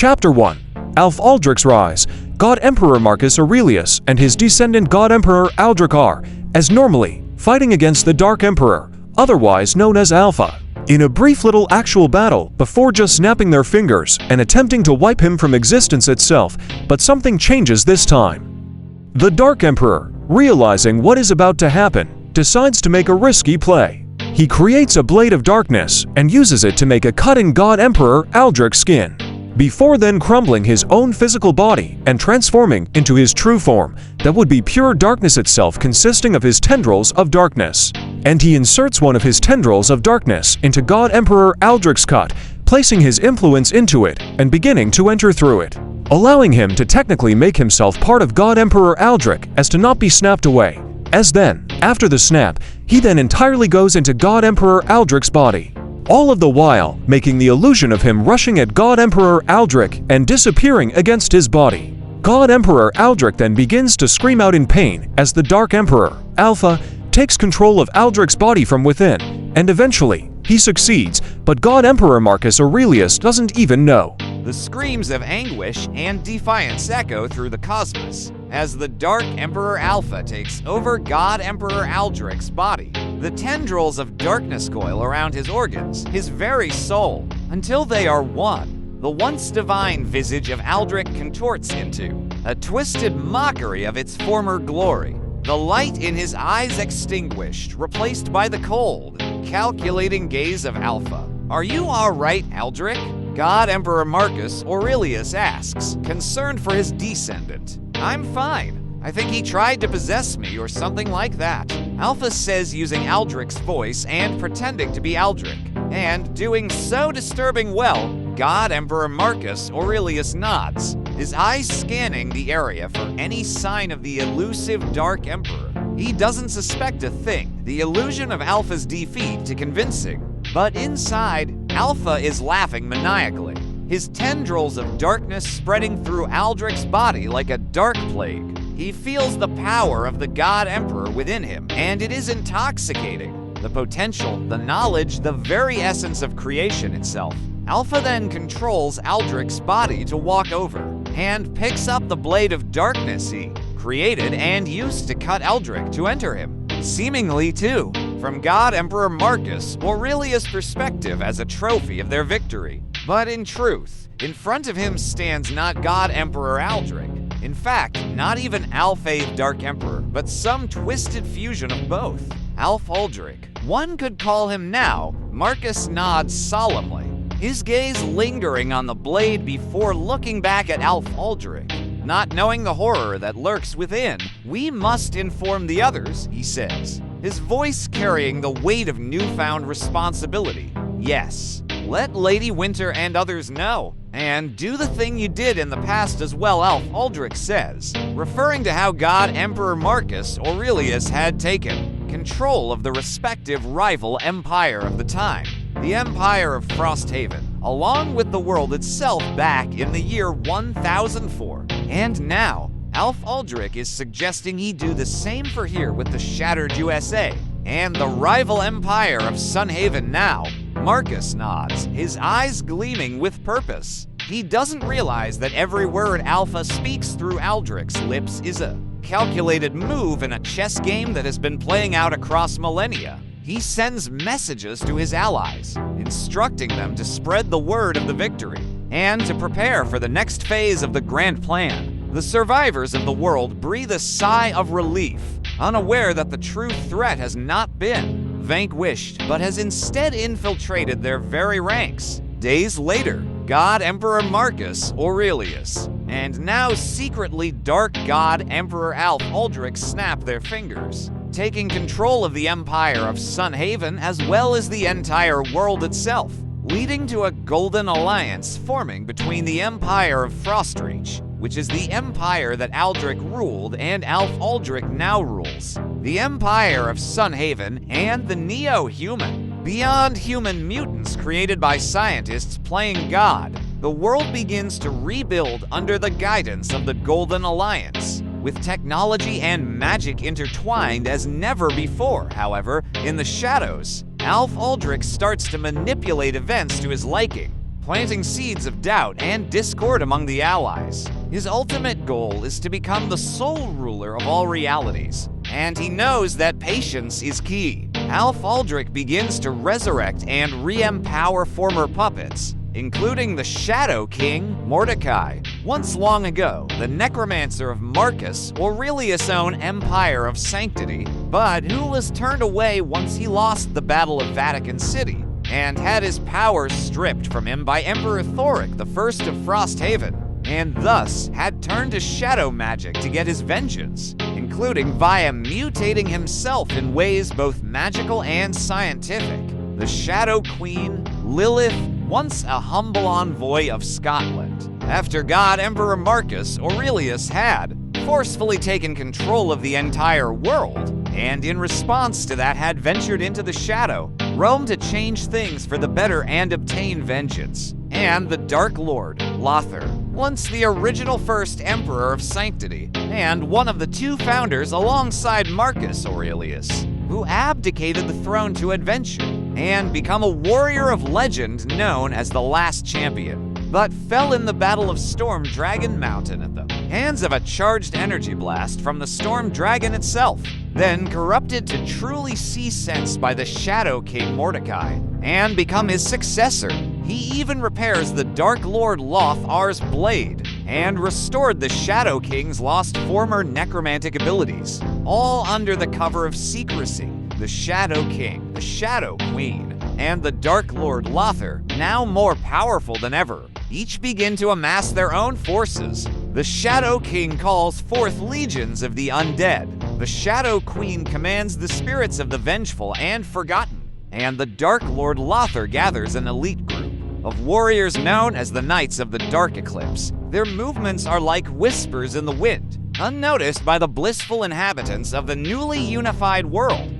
Chapter 1. Alphaldric's Rise. God Emperor Marcus Aurelius and his descendant God Emperor Aldric are, as normally, fighting against the Dark Emperor, otherwise known as Alpha, in a brief little actual battle before just snapping their fingers and attempting to wipe him from existence itself, but something changes this time. The Dark Emperor, realizing what is about to happen, decides to make a risky play. He creates a blade of darkness and uses it to make a cut in God Emperor Aldric's skin, before then crumbling his own physical body and transforming into his true form that would be pure darkness itself, consisting of his tendrils of darkness. And he inserts one of his tendrils of darkness into God Emperor Aldric's cut, placing his influence into it and beginning to enter through it, allowing him to technically make himself part of God Emperor Aldric as to not be snapped away. As then, after the snap, he then entirely goes into God Emperor Aldric's body, all of the while making the illusion of him rushing at God Emperor Aldric and disappearing against his body. God Emperor Aldric then begins to scream out in pain as the Dark Emperor, Alpha, takes control of Aldric's body from within, and eventually, he succeeds, but God Emperor Marcus Aurelius doesn't even know. The screams of anguish and defiance echo through the cosmos as the Dark Emperor Alpha takes over God Emperor Aldric's body. The tendrils of darkness coil around his organs, his very soul, until they are one. The once divine visage of Aldric contorts into a twisted mockery of its former glory. The light in his eyes extinguished, replaced by the cold, calculating gaze of Alpha. "Are you all right, Aldric?" God Emperor Marcus Aurelius asks, concerned for his descendant. "I'm fine. I think he tried to possess me or something like that," Alpha says, using Aldric's voice and pretending to be Aldric, and doing so disturbing well. God Emperor Marcus Aurelius nods, his eyes scanning the area for any sign of the elusive Dark Emperor. He doesn't suspect a thing, the illusion of Alpha's defeat too convincing. But inside, Alpha is laughing maniacally, his tendrils of darkness spreading through Aldric's body like a dark plague. He feels the power of the God Emperor within him, and it is intoxicating. The potential, the knowledge, the very essence of creation itself. Alpha then controls Aldric's body to walk over, and picks up the blade of darkness he created and used to cut Aldric to enter him, seemingly too, from God Emperor Marcus Aurelius' perspective as a trophy of their victory. But in truth, in front of him stands not God Emperor Aldric. In fact, not even Alphaldric Dark Emperor, but some twisted fusion of both. Alphaldric. One could call him now. Marcus nods solemnly, his gaze lingering on the blade before looking back at Alphaldric. Not knowing the horror that lurks within, "We must inform the others," he says, his voice carrying the weight of newfound responsibility. "Yes, let Lady Winter and others know, and do the thing you did in the past as well," Alphaldric says, referring to how God Emperor Marcus Aurelius had taken control of the respective rival empire of the time, the Empire of Frosthaven, along with the world itself back in the year 1004. And now, Alphaldric is suggesting he do the same for here with the shattered USA and the rival empire of Sunhaven now. Marcus nods, his eyes gleaming with purpose. He doesn't realize that every word Alpha speaks through Aldric's lips is a calculated move in a chess game that has been playing out across millennia. He sends messages to his allies, instructing them to spread the word of the victory and to prepare for the next phase of the grand plan. The survivors of the world breathe a sigh of relief, unaware that the true threat has not been vanquished, but has instead infiltrated their very ranks. Days later, God Emperor Marcus Aurelius, and now secretly Dark God Emperor Alphaldric snap their fingers, taking control of the Empire of Sunhaven as well as the entire world itself, leading to a golden alliance forming between the Empire of Frostreach, which is the empire that Aldric ruled and Alphaldric now rules, the Empire of Sunhaven, and the Neo-Human, beyond human mutants created by scientists playing God. The world begins to rebuild under the guidance of the Golden Alliance, with technology and magic intertwined as never before. However, in the shadows, Alphaldric starts to manipulate events to his liking, planting seeds of doubt and discord among the allies. His ultimate goal is to become the sole ruler of all realities, and he knows that patience is key. Alphaldric begins to resurrect and re-empower former puppets, including the Shadow King, Mordecai. Once long ago, the necromancer of Marcus Aurelius' own Empire of Sanctity, but who was turned away once he lost the Battle of Vatican City, and had his powers stripped from him by Emperor Thoric I of Frosthaven, and thus had turned to shadow magic to get his vengeance, including via mutating himself in ways both magical and scientific. The Shadow Queen, Lilith, once a humble envoy of Scotland, after God Emperor Marcus Aurelius had forcefully taken control of the entire world, and in response to that had ventured into the shadow, Rome to change things for the better and obtain vengeance. And the Dark Lord, Lothar, once the original first Emperor of Sanctity, and one of the two founders alongside Marcus Aurelius, who abdicated the throne to adventure and become a warrior of legend known as the Last Champion, but fell in the Battle of Storm Dragon Mountain at the hands of a charged energy blast from the Storm Dragon itself, then corrupted to truly see sense by the Shadow King Mordecai, and become his successor. He even repairs the Dark Lord Lothar's blade, and restored the Shadow King's lost former necromantic abilities, all under the cover of secrecy. The Shadow King, the Shadow Queen, and the Dark Lord Lothar, now more powerful than ever, each begin to amass their own forces. The Shadow King calls forth legions of the undead. The Shadow Queen commands the spirits of the vengeful and forgotten, and the Dark Lord Lothar gathers an elite group of warriors known as the Knights of the Dark Eclipse. Their movements are like whispers in the wind, unnoticed by the blissful inhabitants of the newly unified world.